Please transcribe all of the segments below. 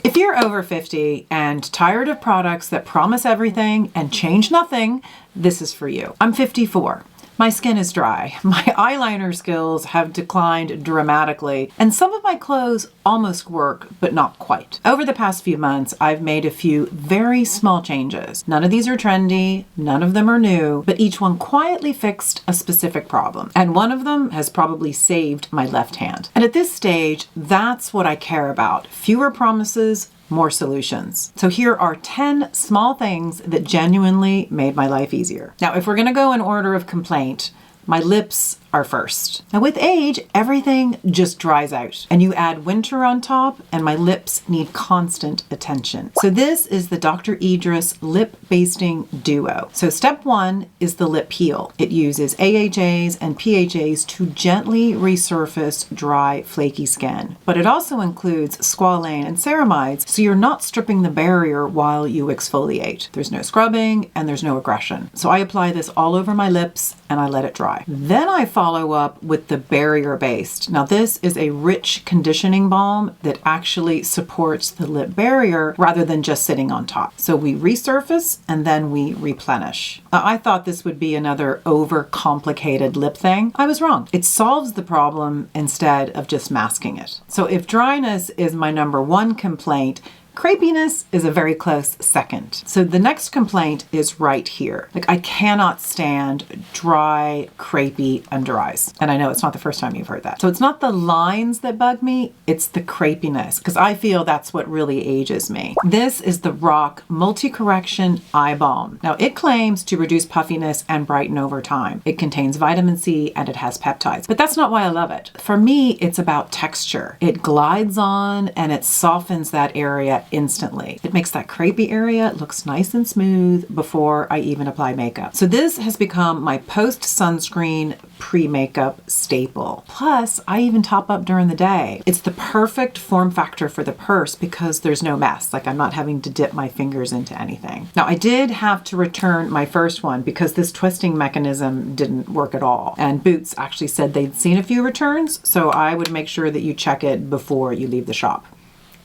If you're over 50 and tired of products that promise everything and change nothing, this is for you. I'm 54. My skin is dry, my eyeliner skills have declined dramatically, and some of my clothes almost work, but not quite. Over the past few months, I've made a few very small changes. None of these are trendy, none of them are new, but each one quietly fixed a specific problem. And one of them has probably saved my left hand. And at this stage, that's what I care about. Fewer promises, more solutions. So here are 10 small things that genuinely made my life easier. Now, if we're gonna go in order of complaint, my lips are first. Now with age, everything just dries out and you add winter on top and my lips need constant attention. So this is the Dr. Idriss Lip Basting Duo. So step 1 is the lip peel. It uses AHAs and PHAs to gently resurface dry, flaky skin. But it also includes squalane and ceramides, so you're not stripping the barrier while you exfoliate. There's no scrubbing and there's no aggression. So I apply this all over my lips and I let it dry. Then I follow up with the barrier based. Now this is a rich conditioning balm that actually supports the lip barrier rather than just sitting on top. So we resurface and then we replenish. I thought this would be another overcomplicated lip thing. I was wrong. It solves the problem instead of just masking it. So if dryness is my number 1 complaint, crepiness is a very close second. So the next complaint is right here. Like I cannot stand dry, crepey under eyes. And I know it's not the first time you've heard that. So it's not the lines that bug me, it's the crepiness, because I feel that's what really ages me. This is the Rock Multi-Correction Eye Balm. Now it claims to reduce puffiness and brighten over time. It contains vitamin C and it has peptides, but that's not why I love it. For me, it's about texture. It glides on and it softens that area instantly. It makes that crepey area looks nice and smooth before I even apply makeup. So this has become my post sunscreen pre-makeup staple. Plus, I even top up during the day. It's the perfect form factor for the purse because there's no mess. Like I'm not having to dip my fingers into anything. Now I did have to return my first one because this twisting mechanism didn't work at all. And Boots actually said they'd seen a few returns, so I would make sure that you check it before you leave the shop,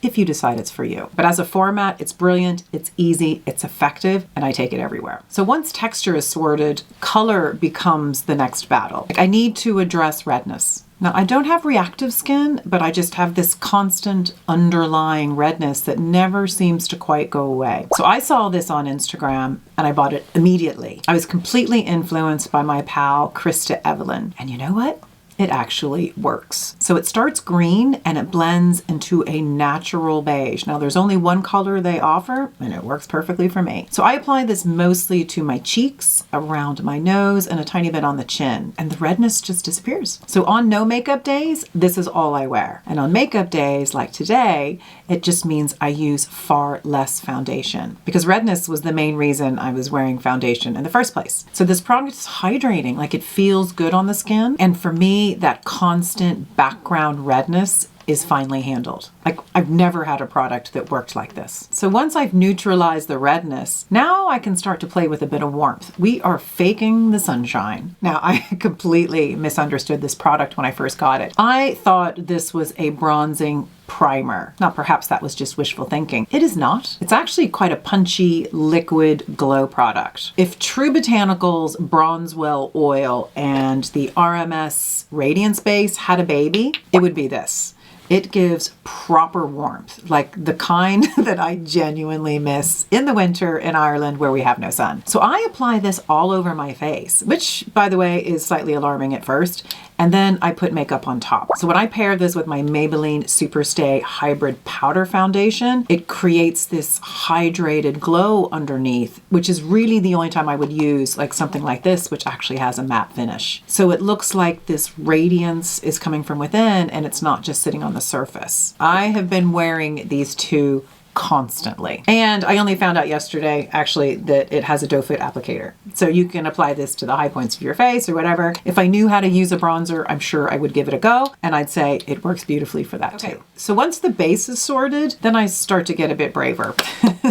if you decide it's for you. But as a format, it's brilliant, it's easy, it's effective, and I take it everywhere. So once texture is sorted, color becomes the next battle. Like I need to address redness. Now I don't have reactive skin, but I just have this constant underlying redness that never seems to quite go away. So I saw this on Instagram and I bought it immediately. I was completely influenced by my pal, Krista Evelyn. And you know what? It actually works. So it starts green and it blends into a natural beige. Now there's only one color they offer and it works perfectly for me. So I apply this mostly to my cheeks, around my nose, and a tiny bit on the chin. And the redness just disappears. So on no makeup days, this is all I wear. And on makeup days like today, it just means I use far less foundation because redness was the main reason I was wearing foundation in the first place. So this product is hydrating, like it feels good on the skin. And for me, that constant background redness is finally handled. Like I've never had a product that worked like this. So once I've neutralized the redness, now I can start to play with a bit of warmth. We are faking the sunshine. Now I completely misunderstood this product when I first got it. I thought this was a bronzing primer. Now perhaps that was just wishful thinking. It is not. It's actually quite a punchy liquid glow product. If True Botanicals Bronzewell oil and the RMS Radiance Base had a baby, it would be this. It gives proper warmth, like the kind that I genuinely miss in the winter in Ireland where we have no sun. So I apply this all over my face, which by the way is slightly alarming at first. And then I put makeup on top. So when I pair this with my Maybelline Superstay Hybrid Powder Foundation, it creates this hydrated glow underneath, which is really the only time I would use like something like this, which actually has a matte finish. So it looks like this radiance is coming from within and it's not just sitting on the surface. I have been wearing these two constantly. And I only found out yesterday actually that it has a doe foot applicator. So you can apply this to the high points of your face or whatever. If I knew how to use a bronzer, I'm sure I would give it a go. And I'd say it works beautifully for that too. So once the base is sorted, then I start to get a bit braver.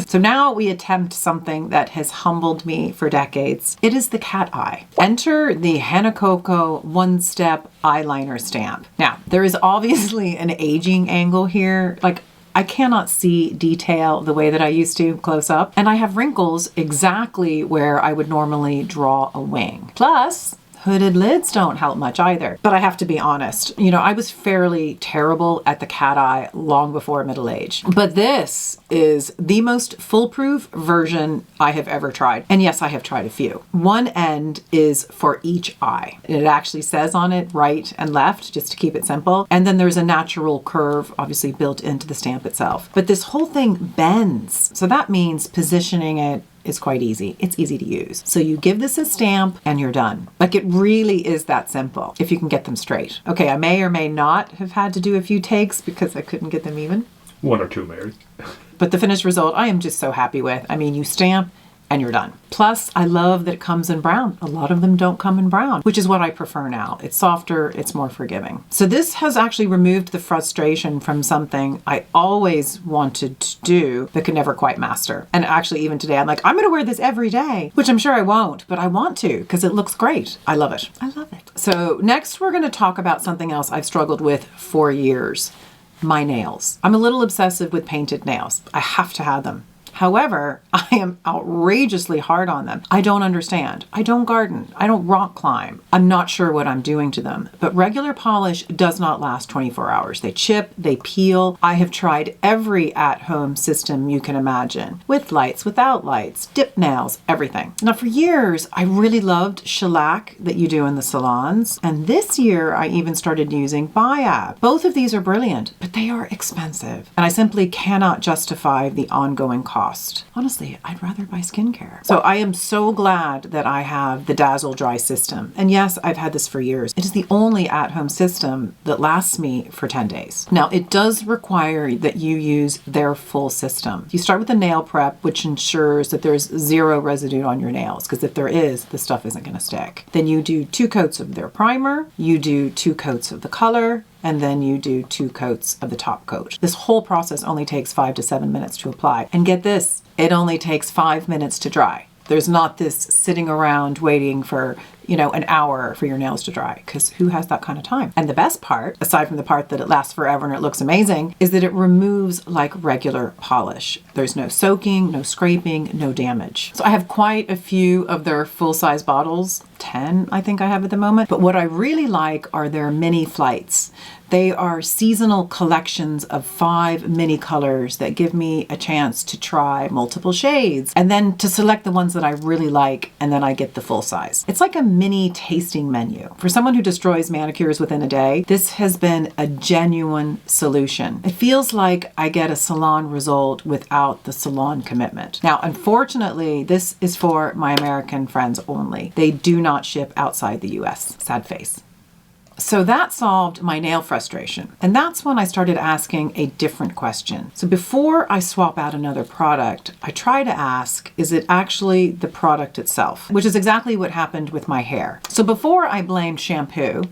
So now we attempt something that has humbled me for decades. It is the cat eye. Enter the Hanokoko one-step eyeliner stamp. Now, there is obviously an aging angle here. Like I cannot see detail the way that I used to close up, and I have wrinkles exactly where I would normally draw a wing. Plus, hooded lids don't help much either. But I have to be honest, I was fairly terrible at the cat eye long before middle age. But this is the most foolproof version I have ever tried. And yes, I have tried a few. One end is for each eye. It actually says on it right and left, just to keep it simple. And then there's a natural curve, obviously built into the stamp itself. But this whole thing bends. So that means positioning it is quite easy. It's easy to use. So you give this a stamp and you're done. Like, it really is that simple if you can get them straight. Okay, I may or may not have had to do a few takes because I couldn't get them even. One or two, Mary. But the finished result, I am just so happy with. I mean, you stamp and you're done. Plus, I love that it comes in brown. A lot of them don't come in brown, which is what I prefer now. It's softer, it's more forgiving. So this has actually removed the frustration from something I always wanted to do but could never quite master. And actually, even today, I'm like, I'm gonna wear this every day, which I'm sure I won't, but I want to because it looks great. I love it. I love it. So next, we're gonna talk about something else I've struggled with for years. My nails. I'm a little obsessive with painted nails. I have to have them. However, I am outrageously hard on them. I don't understand. I don't garden. I don't rock climb. I'm not sure what I'm doing to them, but regular polish does not last 24 hours. They chip, they peel. I have tried every at-home system you can imagine, with lights, without lights, dip nails, everything. Now, for years, I really loved shellac that you do in the salons, and this year I even started using Biab. Both of these are brilliant, but they are expensive, and I simply cannot justify the ongoing cost. Honestly, I'd rather buy skincare. So I am so glad that I have the Dazzle Dry system. And yes, I've had this for years. It is the only at-home system that lasts me for 10 days. Now, it does require that you use their full system. You start with a nail prep, which ensures that there's zero residue on your nails, because if there is, the stuff isn't going to stick. Then you do 2 coats of their primer, you do 2 coats of the color, and then you do 2 coats of the top coat. This whole process only takes 5 to 7 minutes to apply. And get this, it only takes 5 minutes to dry. There's not this sitting around waiting for, an hour for your nails to dry, because who has that kind of time? And the best part, aside from the part that it lasts forever and it looks amazing, is that it removes like regular polish. There's no soaking, no scraping, no damage. So I have quite a few of their full-size bottles, 10 I think I have at the moment. But what I really like are their mini flights. They are seasonal collections of 5 mini colors that give me a chance to try multiple shades and then to select the ones that I really like, and then I get the full size. It's like a mini tasting menu. For someone who destroys manicures within a day, this has been a genuine solution. It feels like I get a salon result without the salon commitment. Now, unfortunately, this is for my American friends only. They do not ship outside the US. Sad face. So that solved my nail frustration. And that's when I started asking a different question. So before I swap out another product, I try to ask, is it actually the product itself? Which is exactly what happened with my hair. So before I blamed shampoo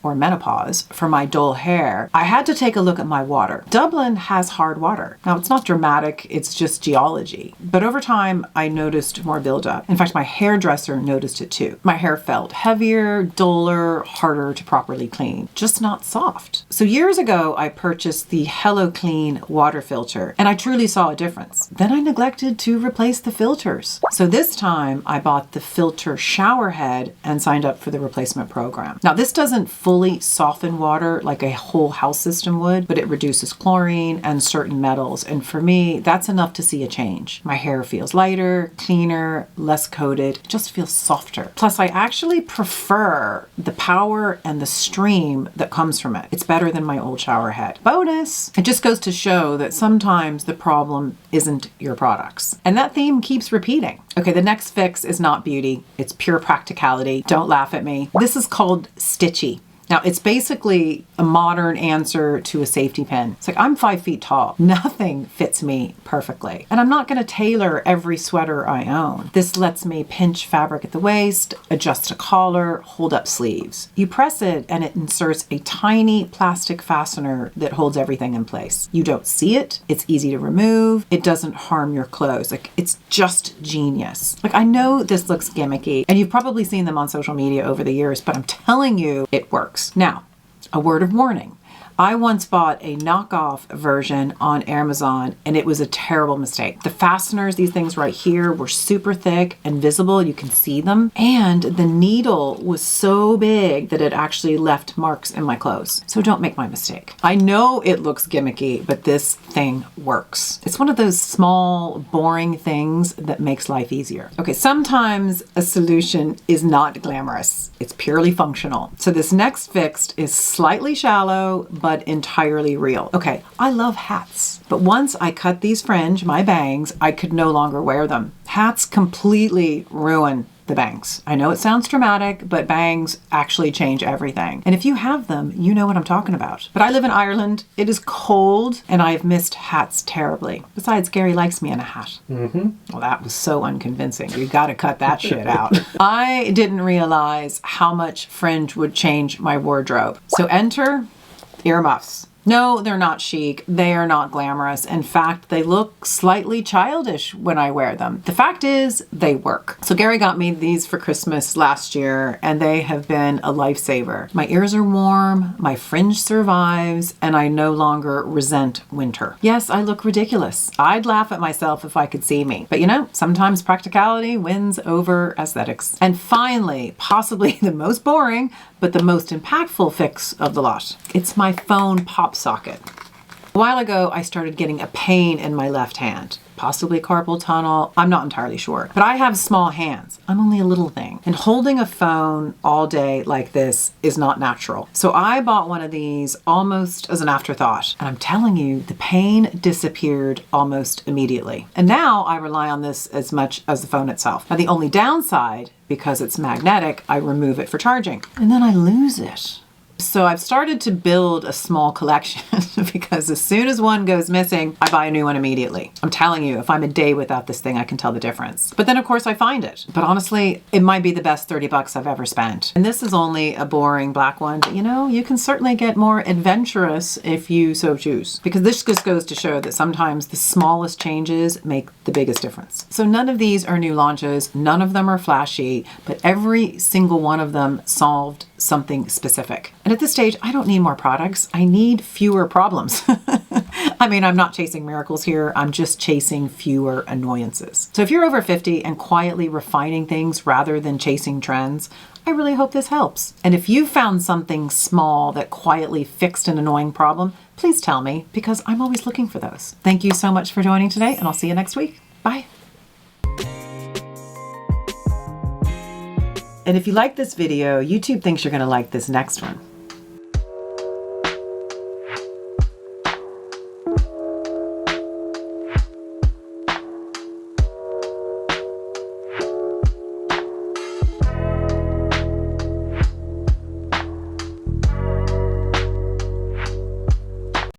or menopause for my dull hair, I had to take a look at my water. Dublin has hard water. Now, it's not dramatic, it's just geology. But over time, I noticed more buildup. In fact, my hairdresser noticed it too. My hair felt heavier, duller, harder to properly clean, just not soft. So years ago, I purchased the Hello Clean water filter, and I truly saw a difference. Then I neglected to replace the filters. So this time, I bought the filter shower head and signed up for the replacement program. Now, this doesn't fully soften water like a whole house system would, but it reduces chlorine and certain metals. And for me, that's enough to see a change. My hair feels lighter, cleaner, less coated, it just feels softer. Plus, I actually prefer the power and the stream that comes from it. It's better than my old shower head. Bonus! It just goes to show that sometimes the problem isn't your products. And that theme keeps repeating. Okay, the next fix is not beauty. It's pure practicality. Don't laugh at me. This is called Stitchy. Now, it's basically a modern answer to a safety pin. It's like, I'm 5 feet tall. Nothing fits me perfectly. And I'm not going to tailor every sweater I own. This lets me pinch fabric at the waist, adjust a collar, hold up sleeves. You press it and it inserts a tiny plastic fastener that holds everything in place. You don't see it. It's easy to remove. It doesn't harm your clothes. Like, it's just genius. Like, I know this looks gimmicky and you've probably seen them on social media over the years, but I'm telling you, it works. Now, a word of warning. I once bought a knockoff version on Amazon and it was a terrible mistake. The fasteners, these things right here, were super thick and visible. You can see them. And the needle was so big that it actually left marks in my clothes. So don't make my mistake. I know it looks gimmicky, but this thing works. It's one of those small, boring things that makes life easier. Okay, sometimes a solution is not glamorous. It's purely functional. So this next fix is slightly shallow, but entirely real. Okay, I love hats, but once I cut these fringe, my bangs, I could no longer wear them. Hats completely ruin the bangs. I know it sounds dramatic, but bangs actually change everything. And if you have them, you know what I'm talking about. But I live in Ireland, it is cold, and I've missed hats terribly. Besides, Gary likes me in a hat. Well, that was so unconvincing. You gotta cut that shit out. I didn't realize how much fringe would change my wardrobe. So enter earmuffs. No, they're not chic. They are not glamorous. In fact, they look slightly childish when I wear them. The fact is, they work. So Gary got me these for Christmas last year, and they have been a lifesaver. My ears are warm, my fringe survives, and I no longer resent winter. Yes, I look ridiculous. I'd laugh at myself if I could see me. But you know, sometimes practicality wins over aesthetics. And finally, possibly the most boring, but the most impactful fix of the lot. It's my phone Popsocket. A while ago, I started getting a pain in my left hand. Possibly carpal tunnel, I'm not entirely sure. But I have small hands. I'm only a little thing. And holding a phone all day like this is not natural. So I bought one of these almost as an afterthought. And I'm telling you, the pain disappeared almost immediately. And now I rely on this as much as the phone itself. Now the only downside, because it's magnetic, I remove it for charging. And then I lose it. So I've started to build a small collection because as soon as one goes missing, I buy a new one immediately. I'm telling you, if I'm a day without this thing, I can tell the difference. But then of course I find it. But honestly, it might be the best 30 bucks I've ever spent. And this is only a boring black one, but you know, you can certainly get more adventurous if you so choose. Because this just goes to show that sometimes the smallest changes make the biggest difference. So none of these are new launches, none of them are flashy, but every single one of them solved something specific. And at this stage, I don't need more products. I need fewer problems. I mean, I'm not chasing miracles here. I'm just chasing fewer annoyances. So if you're over 50 and quietly refining things rather than chasing trends, I really hope this helps. And if you found something small that quietly fixed an annoying problem, please tell me because I'm always looking for those. Thank you so much for joining today and I'll see you next week. Bye. And if you like this video, YouTube thinks you're going to like this next one.